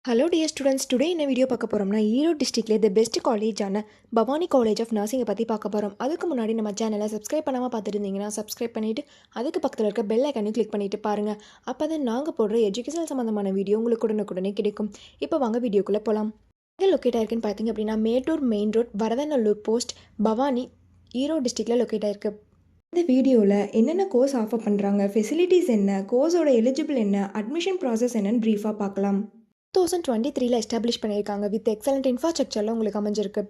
Hello dear students, today என்ன video பார்க்க போகிறோம்னா ஈரோடு டிஸ்ட்ரிக்ட்லேயே தி பெஸ்ட் காலேஜான பவானி காலேஜ் ஆஃப் நர்சிங்கை பற்றி பார்க்க போகிறோம். அதுக்கு முன்னாடி நம்ம சேனலை சப்ஸ்கிரைப் பண்ணாமல் பார்த்துருந்தீங்கன்னா சப்ஸ்கிரைப் பண்ணிவிட்டு அதுக்கு பக்கத்தில் இருக்க பெல் ஐக்கனையும் கிளிக் பண்ணிவிட்டு பாருங்கள். அப்போ தான் நாங்கள் போடுற எஜுகேஷன் சம்மந்தமான வீடியோ உங்களுக்கு உடனுக்குடனே கிடைக்கும். இப்போ வாங்க வீடியோக்குள்ளே போகலாம். எங்கே லொக்கேட் ஆயிருக்குன்னு பார்த்தீங்க அப்படின்னா Mettur main road, Varadanallur post, Bhavani, Erode டிஸ்ட்ரிக்டில் லொக்கேட் ஆயிருக்கு. இந்த வீடியோவில் என்னென்ன கோர்ஸ் ஆஃபர் பண்ணுறாங்க, ஃபெசிலிட்டிஸ் என்ன, கோர்ஸோட எலிஜிபிள் என்ன, அட்மிஷன் ப்ராசஸ் என்னன்னு ப்ரீஃபாக பார்க்கலாம். 2023 எஸ்டாப்ளிஷ் பண்ணியிருக்காங்க. வித் எக்ஸலண்ட் இன்ஃப்ராஸ்ட்ரக்சரில் உங்களுக்கு அமைஞ்சிருக்கு.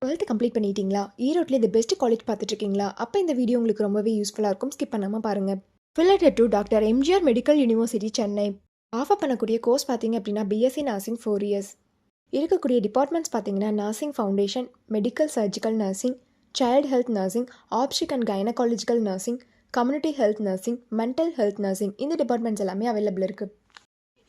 12th கம்ப்ளீட் பண்ணிட்டீங்களா? ஈரோட்லேயே தி பெஸ்ட் காலேஜ் பார்த்துட்ருக்கீங்களா? அப்போ இந்த வீடியோ உங்களுக்கு ரொம்பவே யூஸ்ஃபுல்லாக இருக்கும். ஸ்கிப் பண்ணாமல் பாருங்கள். Affiliated to doctor MGR medical university, Chennai. Offer பண்ணக்கூடிய கோர்ஸ் பார்த்தீங்க அப்படின்னா பிஎஸ்சி நர்சிங் 4 இயர்ஸ். இருக்கக்கூடிய டிபார்ட்மெண்ட்ஸ் பார்த்தீங்கன்னா nursing foundation, medical surgical nursing, child health nursing, obstetric and gynaecological nursing, community health nursing, mental health nursing, இந்த டிபார்ட்மெண்ட்ஸ் எல்லாமே available இருக்குது.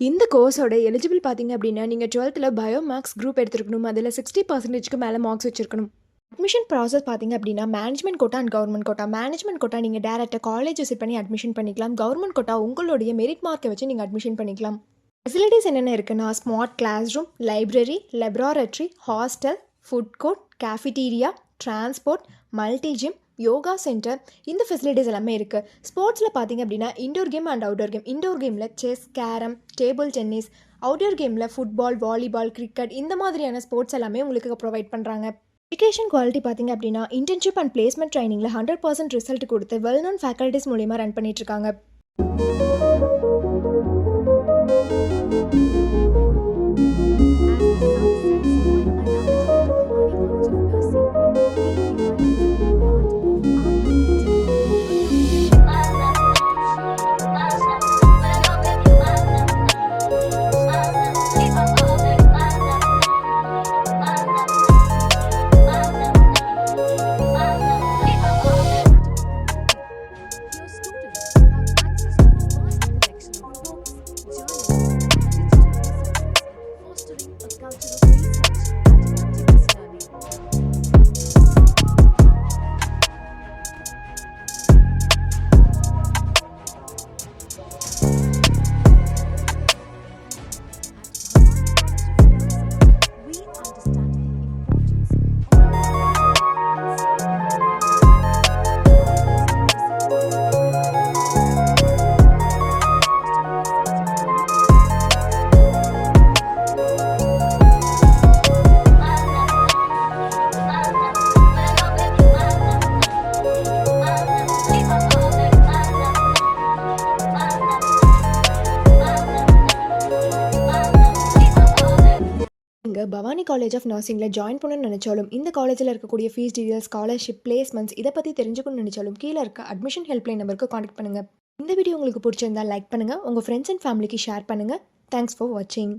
இந்த கோர்ஸோட eligible பார்த்தீங்க அப்படின்னா நீங்கள் 12th பயோமேக்ஸ் குரூப் எடுத்துருக்கணும். அதில் 60% மேலே மார்க்ஸ் வச்சிருக்கணும். அட்மிஷன் ப்ராசஸ் பார்த்தீங்க அப்படின்னா management quota and government quota. Management quota நீங்கள் டேரெக்டாக காலேஜ் விசிட் பண்ணி அட்மிஷன் பண்ணிக்கலாம். கவர்மெண்ட் கோட்டா உங்களுடைய மெரிட் மார்க்கை வச்சு நீங்கள் அட்மிஷன் பண்ணிக்கலாம். ஃபெசிலிட்டிஸ் என்னென்ன இருக்குன்னா smart class room, library, laboratory, hostel, food court, cafeteria, transport, multi gym, yoga centre, இந்த ஃபெசிலிட்டிஸ் எல்லாமே இருக்குது. ஸ்போர்ட்ஸில் பார்த்தீங்க அப்படின்னா indoor game and outdoor game. Indoor கேமில் chess, carrom, table tennis, outdoor கேமில் ஃபுட்பால், வாலிபால், கிரிக்கெட், இந்த மாதிரியான ஸ்போர்ட்ஸ் எல்லாமே உங்களுக்கு ப்ரொவைட் பண்ணுறாங்க. எஜுகேஷன் குவாலிட்டி பார்த்தீங்க அப்படின்னா இன்டர்ன்ஷிப் அண்ட் பிளேஸ்மெண்ட் ட்ரைனிங்கில் 100% ரிசல்ட் கொடுத்து வெல் நோன் ஃபேக்கல்ட்டிஸ் மூலிமா ரன் பண்ணிட்டுருக்காங்க. பவானி காலேஜ் ஆஃப் நர்சிங்கில் ஜாயின் பண்ணணும்னு நினச்சாலும், இந்த காலேஜில் இருக்கக்கூடிய ஃபீஸ் டீடைல்ஸ், ஸ்காலர்ஷிப், பிளேஸ்மெண்ட்ஸ் இதை பற்றி தெரிஞ்சுக்கணும்னு நினச்சாலும் கீழே இருக்க அட்மிஷன் ஹெல்ப்லைன் நம்பருக்கு கான்டாக்ட் பண்ணுங்கள். இந்த வீடியோ உங்களுக்கு பிடிச்சிருந்தால் லைக் பண்ணுங்கள், உங்கள் ஃப்ரெண்ட்ஸ் அண்ட் ஃபேமிலிக்கு ஷேர் பண்ணுங்கள். தேங்க்ஸ் ஃபார் வாட்சிங்.